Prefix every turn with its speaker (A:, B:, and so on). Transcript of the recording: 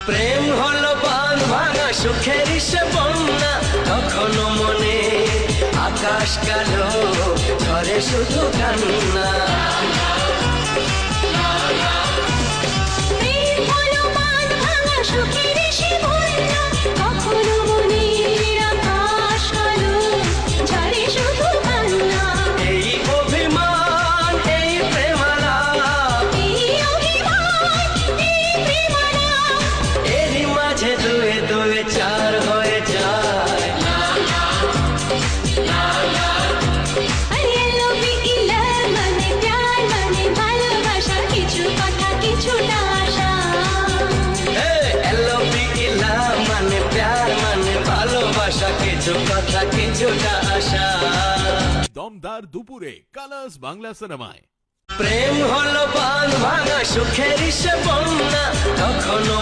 A: প্রেম হলো বাঁধ ভাঙা সুখের সে বন্যা, কখনো মনে আকাশ কালো ঝরে শুধু কান্না।
B: প্রেম হলো বাঁধ ভাঙা সুখের সে বন্যা, কখনো মনের আকাশ কালো ঝরে শুধু কান্না।
A: এই অভিমান এই প্রেমালাপ,
B: এই অভিমান এই প্রেমালাপ,
A: এরই মাঝে দুয়ে দুয়ে চার হয়ে যায়।
B: আরে LOVE মানে প্যার মানে ভালোবাসা, কিছু কথা কিছুটা আশা।
A: LOVE মানে প্যার মানে ভালোবাসা, কিছু কথা কিছুটা আশা।
C: দমদার দুপুরে কালার্স বাংলা সিনেমায়।
A: প্রেম হলো বাঁধ ভাঙা সুখের সে বন্যা, কখনো